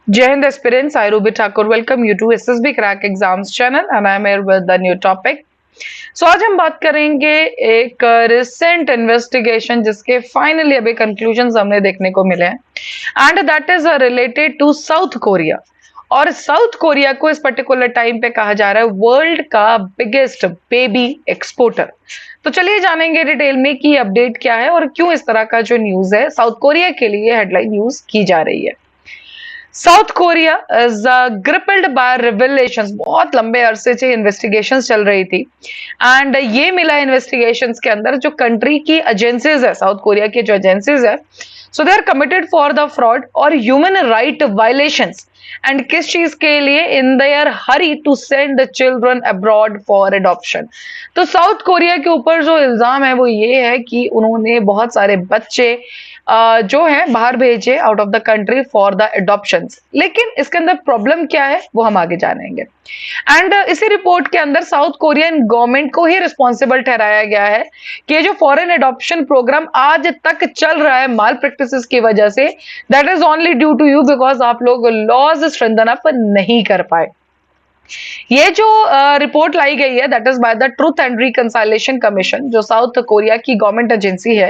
Jai Hind aspirants, I Ruby Thakur welcome you to SSB Crack Exams channel and I am here with the new topic. So आज हम बात करेंगे एक recent investigation जिसके finally अभी conclusions हमने देखने को मिले हैं and that is related to South Korea. और साउथ कोरिया को इस पर्टिकुलर टाइम पे कहा जा रहा है वर्ल्ड का बिगेस्ट बेबी एक्सपोर्टर। तो चलिए जानेंगे डिटेल में कि अपडेट क्या है और क्यों इस तरह का जो न्यूज है साउथ कोरिया के लिए हेडलाइन यूज की जा रही है। South Korea is gripped by revelations. बहुत लंबे अरसे से इन्वेस्टिगेशंस चल रही थी एंड ये मिला इन्वेस्टिगेशंस के अंदर जो कंट्री की एजेंसीज है, साउथ कोरिया की जो एजेंसीज है, so they are committed for the fraud और ह्यूमन राइट वायलेशंस। एंड किस चीज के लिए? In their hurry to send children abroad for adoption. तो साउथ कोरिया के ऊपर जो इल्जाम है वो ये है कि उन्होंने बहुत सारे बच्चे जो है बाहर भेजे out of the country for the adoptions. लेकिन इसके अंदर प्रॉब्लम क्या है वो हम आगे जानेंगे। एंड इसी रिपोर्ट के अंदर साउथ कोरियन गवर्नमेंट को ही रिस्पॉन्सिबल ठहराया गया है कि जो फॉरेन एडॉप्शन प्रोग्राम आज तक चल रहा है माल प्रैक्टिसेस की वजह से, that is only due to you because आप लोग लॉज स्ट्रेंथन अप नहीं कर पाए। ये जो रिपोर्ट लाई गई है that is by the truth and reconciliation commission, जो साउथ कोरिया की गवर्नमेंट एजेंसी है।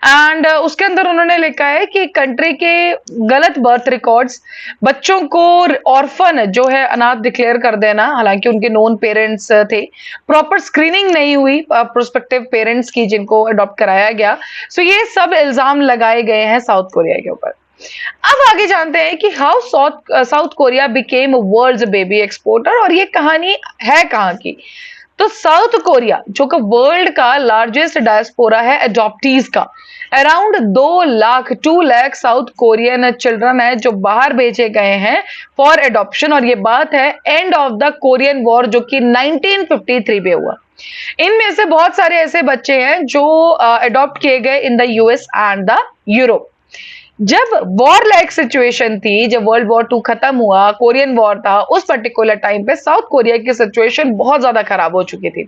एंड उसके अंदर उन्होंने लिखा है कि कंट्री के गलत बर्थ रिकॉर्ड्स, बच्चों को ऑर्फन जो है अनाथ डिक्लेयर कर देना, हालांकि उनके नोन पेरेंट्स थे, प्रॉपर स्क्रीनिंग नहीं हुई प्रोस्पेक्टिव पेरेंट्स की जिनको अडॉप्ट कराया गया। सो ये सब इल्जाम लगाए गए हैं साउथ कोरिया के ऊपर। अब आगे जानते हैं कि how South Korea became world's baby exporter और ये कहानी है कहां की। तो साउथ कोरिया जो कि वर्ल्ड का लार्जेस्ट डायस्पोरा है अडॉप्टीज का, around 2 lakh south Korean children है जो बाहर भेजे गए हैं फॉर एडॉप्शन। और ये बात है end of the Korean war जो कि 1953 में हुआ। इनमें से बहुत सारे ऐसे बच्चे हैं जो अडॉप्ट किए गए in the US and the Europe. जब वॉर लाइक सिचुएशन थी, जब वर्ल्ड वॉर 2 खत्म हुआ, कोरियन वॉर था, उस पर्टिकुलर टाइम पे साउथ कोरिया की सिचुएशन बहुत ज्यादा खराब हो चुकी थी।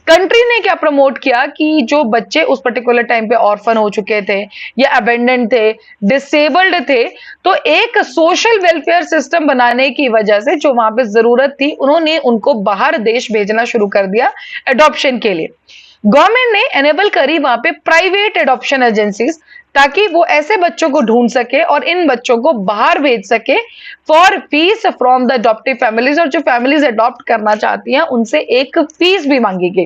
कंट्री ने क्या प्रमोट किया कि जो बच्चे उस पर्टिकुलर टाइम पे ऑर्फन हो चुके थे या अबेंडेंट थे, डिसेबल्ड थे, तो एक सोशल वेलफेयर सिस्टम बनाने की वजह से जो वहां पे जरूरत थी उन्होंने उनको बाहर देश भेजना शुरू कर दिया एडॉप्शन के लिए। गवर्नमेंट ने एनेबल करी वहां पे प्राइवेट एडॉप्शन एजेंसीज ताकि वो ऐसे बच्चों को ढूंढ सके और इन बच्चों को बाहर भेज सके for fees from the adoptive families. और जो फैमिलीज अडॉप्ट करना चाहती हैं उनसे एक फीस भी मांगी गई।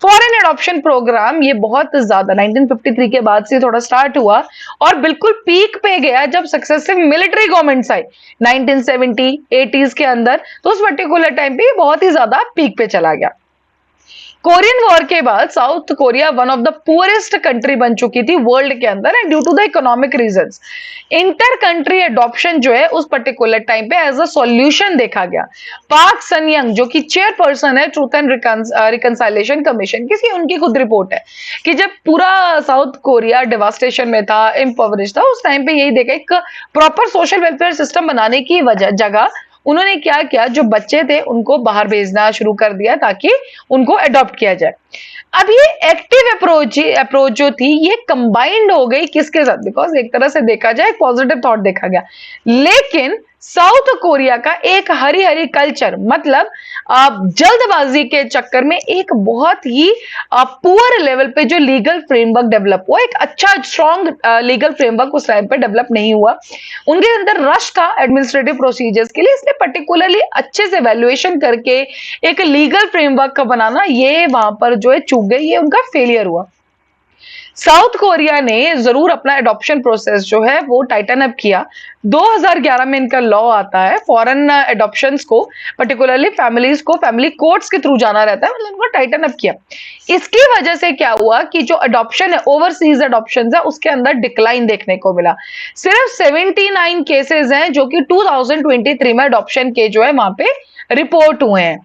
फॉरेन एडॉप्शन प्रोग्राम ये बहुत ज्यादा 1953 के बाद से थोड़ा स्टार्ट हुआ और बिल्कुल पीक पे गया जब सक्सेसिव मिलिट्री गवर्नमेंट्स आई 1970 80s के अंदर। तो उस पर्टिकुलर टाइम पे बहुत ही ज्यादा पीक पे चला गया। कोरियन वॉर के बाद South Korea one of the poorest country बन चुकी थी वर्ल्ड के अंदर and due to the economic reasons inter country adoption जो है उस पर्टिकुलर टाइम पे एज अ सॉल्यूशन देखा गया। पार्क सनयंग जो कि चेयरपर्सन है ट्रूथ एंड रिकंसाइलेशन कमीशन की, उनकी खुद रिपोर्ट है कि जब पूरा साउथ कोरिया डिवास्टेशन में था, इम्पोवरिश था, उस टाइम पे यही देखा एक प्रॉपर सोशल वेलफेयर सिस्टम बनाने की जगह उन्होंने क्या किया, जो बच्चे थे उनको बाहर भेजना शुरू कर दिया ताकि उनको अडॉप्ट किया जाए। अब ये एक्टिव अप्रोच जो थी ये कंबाइंड हो गई किसके साथ? बिकॉज एक तरह से देखा जाए पॉजिटिव थॉट देखा गया, लेकिन साउथ कोरिया का एक हरी हरी कल्चर, मतलब जल्दबाजी के चक्कर में एक बहुत ही पुअर लेवल पे जो लीगल फ्रेमवर्क डेवलप हुआ, एक अच्छा स्ट्रॉन्ग लीगल फ्रेमवर्क उस टाइम पे डेवलप नहीं हुआ। उनके अंदर रश था एडमिनिस्ट्रेटिव प्रोसीजर्स के लिए, इसलिए पर्टिकुलरली अच्छे से वैल्यूएशन करके एक लीगल फ्रेमवर्क का बनाना ये वहां पर जो है चूक गई, ये उनका फेलियर हुआ। साउथ कोरिया ने जरूर अपना एडॉप्शन प्रोसेस जो है वो टाइटन अप किया। 2011 में इनका लॉ आता है फॉरेन एडॉप्शंस को, पर्टिकुलरली फैमिलीज को फैमिली कोर्ट्स के थ्रू जाना रहता है, मतलब उनको टाइटन अप किया। इसकी वजह से क्या हुआ कि जो एडॉप्शन है, ओवरसीज एडॉप्शन है, उसके अंदर डिक्लाइन देखने को मिला। सिर्फ 79 केसेस हैं जो कि 2023 में एडॉप्शन के जो है वहां पे रिपोर्ट हुए हैं।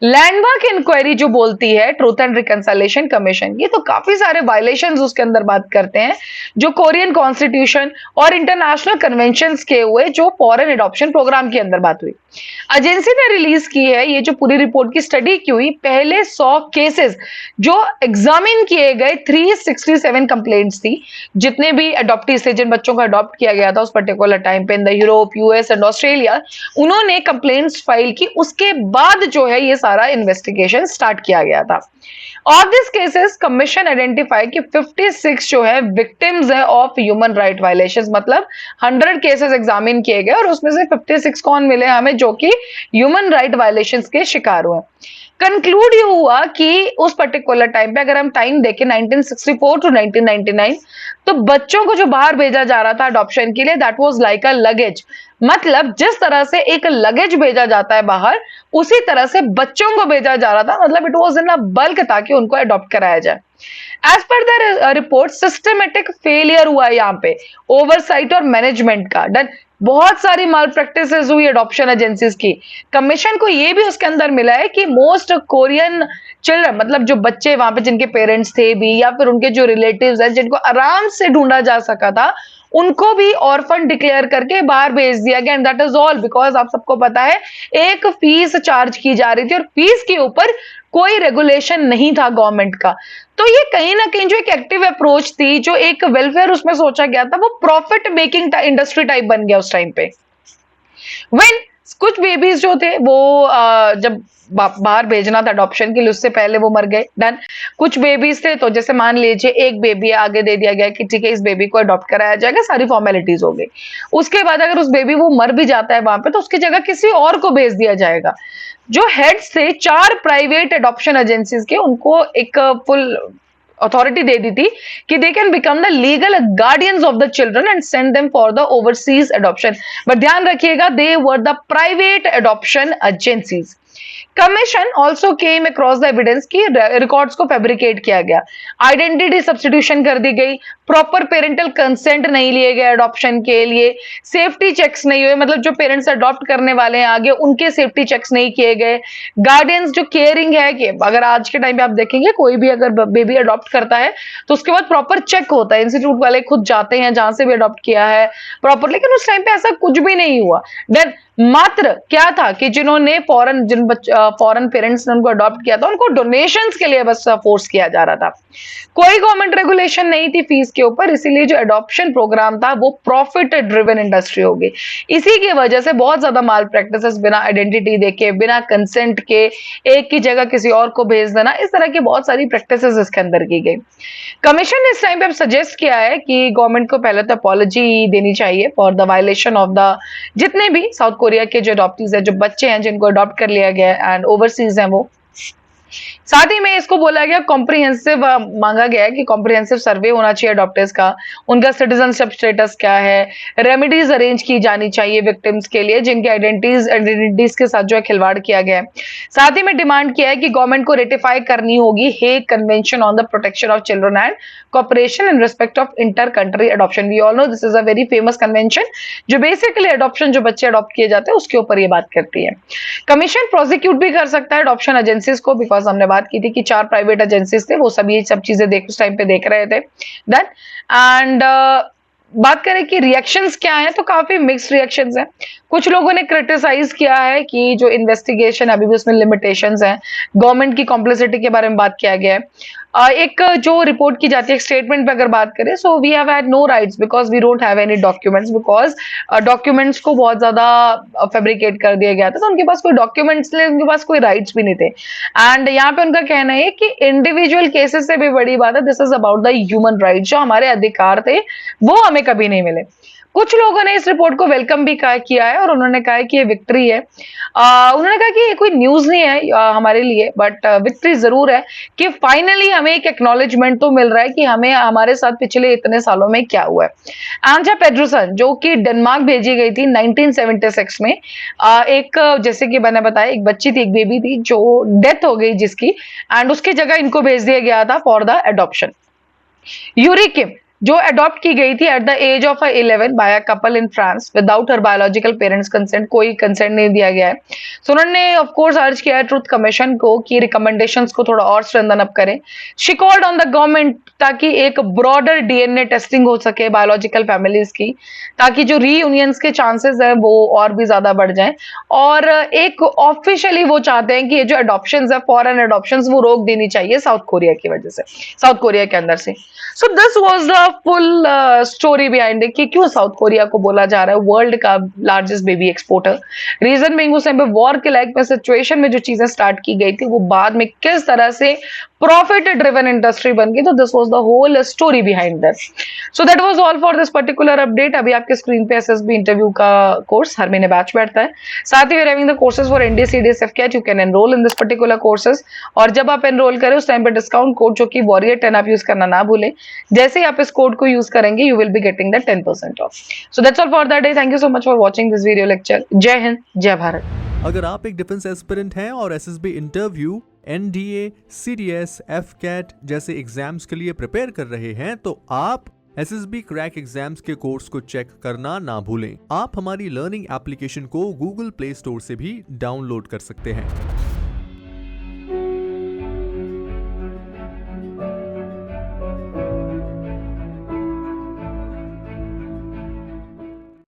लैंडमार्क इंक्वायरी जो बोलती है ट्रूथ एंड रिकंसिलिएशन कमीशन की, तो काफी सारे वायलेशंस उसके अंदर बात करते हैं जो कोरियन कॉन्स्टिट्यूशन और इंटरनेशनल कन्वेंशंस के हुए जो फॉरेन एडॉप्शन प्रोग्राम के अंदर बात हुई। एजेंसी ने रिलीज की है ये जो पूरी रिपोर्ट की स्टडी की हुई, पहले 100 केसेस जो एग्जामिन किए गए, 367 कंप्लेंट्स थी, जितने भी अडॉप्टीज थे, जिन बच्चों को अडॉप्ट किया गया था उस पर्टिकुलर टाइम पे in the Europe, US and Australia, उन्होंने कंप्लेंट्स फाइल की। उसके बाद जो है ये सारा इन्वेस्टिगेशन स्टार्ट किया गया था। Of this cases commission identify कि 56 जो है विक्टिम्स है ऑफ ह्यूमन राइट वायलेशंस, मतलब 100 केसेस एग्जामिन किए गए और उसमें से 56 कौन मिले हमें जो कि ह्यूमन राइट वायलेशंस के शिकार हुए। कंक्लूड ये हुआ कि उस पर्टिकुलर टाइम पे अगर हम टाइम देखें 1964 टू 1999, तो बच्चों को जो बाहर भेजा जा रहा था अडॉप्शन के लिए, that was like a luggage. मतलब जिस तरह से एक लगेज भेजा जाता है बाहर, उसी तरह से बच्चों को भेजा जा रहा था, मतलब it was in a bulk ताकि उनको अडॉप्ट कराया जाए। As per the report systematic failure हुआ है यहाँ पे ओवरसाइट और मैनेजमेंट का। डन, बहुत सारी माल प्रैक्टिसेस हुई एडॉप्शन एजेंसीज की। कमीशन को ये भी उसके अंदर मिला है कि मोस्ट कोरियन चिल्ड्रन, मतलब जो बच्चे वहां पे जिनके पेरेंट्स थे भी या फिर उनके जो रिलेटिव्स हैं जिनको आराम से ढूंढा जा सका था, उनको भी ऑर्फन डिक्लेयर करके बाहर भेज दिया गया। And that is all because आप सबको पता है एक फीस चार्ज की जा रही थी और फीस के ऊपर कोई रेगुलेशन नहीं था गवर्नमेंट का। तो ये कहीं ना कहीं जो एक एक्टिव अप्रोच थी, जो एक वेलफेयर उसमें सोचा गया था, वो प्रॉफिट मेकिंग इंडस्ट्री टाइप बन गया उस टाइम पे। वेन कुछ बेबीज जो थे वो जब बाहर भेजना था अडॉप्शन के लिए, उससे पहले वो मर गए। डन, कुछ बेबीज थे तो जैसे मान लीजिए एक बेबी आगे दे दिया गया कि ठीक है इस बेबी को अडॉप्ट कराया जाएगा, सारी फॉर्मेलिटीज हो गई। उसके बाद अगर उस बेबी वो मर भी जाता है वहां पे, तो उसकी जगह किसी और को भेज दिया जाएगा। जो हेड्स थे 4 प्राइवेट एडॉप्शन एजेंसीज के, उनको एक फुल अथॉरिटी दे दी थी कि they can become the legal guardians of the children and send them for the overseas adoption. But ध्यान रखिएगा, they were the private adoption agencies. Commission also came across the evidence की records को fabricate किया गया, identity substitution कर दी गई, proper parental consent नहीं लिए गए अडॉप्शन के लिए, सेफ्टी चेक्स नहीं हुए, मतलब जो पेरेंट्स अडॉप्ट करने वाले हैं आगे उनके सेफ्टी चेक्स नहीं किए गए। गार्डियंस जो केयरिंग है कि अगर आज के टाइम पे आप देखेंगे कोई भी अगर बेबी अडॉप्ट करता है तो उसके बाद प्रॉपर चेक होता है, इंस्टीट्यूट वाले खुद जाते हैं जहां से भी अडॉप्ट किया है प्रॉपर, लेकिन उस टाइम पे ऐसा कुछ भी नहीं हुआ। देन मात्र क्या था कि जिन्होंने फॉरेन पेरेंट्स ने उनको अडॉप्ट किया था उनको डोनेशंस के लिए बस फोर्स किया जा रहा था। कोई गवर्नमेंट रेगुलेशन नहीं थी फीस के ऊपर, इसीलिए जो एडॉप्शन प्रोग्राम था वो प्रॉफिट ड्रिवन इंडस्ट्री हो गई। इसी की वजह से बहुत ज्यादा माल प्रैक्टिसेस बिना आइडेंटिटी देखे, बिना कंसेंट के एक की जगह किसी और को भेज देना, इस तरह की बहुत सारी प्रैक्टिसेस इसके अंदर की गई। कमीशन ने इस टाइम पे सजेस्ट किया है कि गवर्नमेंट को पहले तो अपॉलॉजी देनी चाहिए for the violation of the जितने भी साउथ कोरिया के जो अडॉप्टीज है, जो बच्चे हैं जिनको अडॉप्ट कर लिया गया है एंड ओवरसीज हैं वो। साथ ही में इसको बोला गया कॉम्प्रिहेंसिव, मांगा गया है कि कॉम्प्रिहेंसिव सर्वे होना चाहिए अडॉप्टर्स का, उनका सिटीजनशिप स्टेटस क्या है, रेमेडीज अरेंज की जानी चाहिए विक्टिम्स के लिए जिनके आइडेंटिटीज के साथ जो है खिलवाड़ किया गया है। साथ ही में डिमांड किया है कि गवर्नमेंट को रेटिफाई करनी होगी Hague convention on the protection of children and cooperation in respect of inter country adoption. We all know this is a very famous convention जो बेसिकली अडॉप्शन जो बच्चे अडॉप्ट किए जाते हैं उसके ऊपर ये बात करती है। कमीशन प्रोसिक्यूट भी कर सकता है अडॉप्शन एजेंसीज को, बिकॉज हमने बात की थी कि 4 प्राइवेट एजेंसीज थे, वो सभी सब चीजें उस टाइम पे देख रहे थे। देन एंड बात करें कि रिएक्शंस क्या हैं, तो काफी मिक्स्ड रिएक्शंस हैं। कुछ लोगों ने क्रिटिसाइज किया है कि जो इन्वेस्टिगेशन अभी भी उसमें लिमिटेशंस हैं, गवर्नमेंट की कॉम्प्लिसिटी के बारे में बात किया गया है। एक जो रिपोर्ट की जाती है स्टेटमेंट पे अगर बात करें, so we have had no rights because we don't have any documents, because documents को बहुत ज्यादा फैब्रिकेट कर दिया गया था, तो उनके पास कोई डॉक्यूमेंट्स नहीं, उनके पास कोई राइट्स भी नहीं थे। एंड यहाँ पे उनका कहना है कि इंडिविजुअल केसेस से भी बड़ी बात है, this is about the human rights, जो हमारे अधिकार थे वो हमें कभी नहीं मिले। कुछ लोगों ने इस रिपोर्ट को वेलकम भी किया है और उन्होंने कहा है कि ये विक्ट्री है। उन्होंने कहा कि ये कोई न्यूज नहीं है हमारे लिए, बट विक्ट्री जरूर है कि फाइनली हमें एक एक्नॉलेजमेंट तो मिल रहा है कि हमें हमारे साथ पिछले इतने सालों में क्या हुआ है। आंजा पेड्रोसन जो कि डेनमार्क भेजी गई थी 1976 में, एक जैसे कि मैंने बताया एक बच्ची थी, एक बेबी थी जो डेथ हो गई जिसकी, एंड उसकी जगह इनको भेज दिया गया था for the adoption. Yuri Kim जो अडॉप्ट की गई थी at the age of 11 by a couple in France without her biological parents consent, कोई कंसेंट नहीं दिया गया है। सो उन्होंने ऑफ कोर्स अर्ज किया है ट्रुथ कमीशन को कि रिकमेंडेशंस को थोड़ा और स्ट्रेंथन अप करें। She called on the government ताकि एक ब्रॉडर डीएनए टेस्टिंग हो सके बायोलॉजिकल फैमिलीज की, ताकि जो रीयूनियंस के चांसेस है वो और भी ज्यादा बढ़ जाएं। और एक ऑफिशियली वो चाहते हैं कि ये जो अडॉप्शंस है, फॉरेन अडॉप्शंस, वो रोक देनी चाहिए साउथ कोरिया की वजह से, साउथ कोरिया के अंदर से। So this was the full story behind it कि क्यों साउथ कोरिया को बोला जा रहा है वर्ल्ड का largest baby exporter. Reason being उस टाइम पे वॉर के लाइक में सिचुएशन में जो चीजें स्टार्ट की गई थी वो बाद में किस तरह से प्रॉफिट ड्रिवन इंडस्ट्री बन गई। तो this was the whole story behind that. So that was all for this particular update. अभी आपके स्क्रीन पे एसएसबी इंटरव्यू का कोर्स हर महीने बैच बैठता है, साथ ही having the courses for NDCDS AFCAT, you can enrol in this particular courses. और जब आप एनरोल करें उस टाइम पे डिस्काउंट कोड जो कि वॉरियर 10 आप यूज करना ना भूलें। जैसे ही आप इस कोड को यूज करेंगे you will be getting the 10% of. So that's all for that day. Thank you so much for watching this video lecture. जय हिंद, जय भारत। अगर आप एक डिफेंस एस्पिरेंट हैं और एसएसबी इंटरव्यू, एनडीए, सीडीएस, एफकेट जैसे एग्जाम्स के लिए प्रिपेयर कर रहे हैं तो आप एसएसबी क्रैक एग्जाम्स के कोर्स को चेक करना ना भूलें। आप हमारी लर्निंग एप्लीकेशन को गूगल प्ले स्टोर से भी डाउनलोड कर सकते हैं।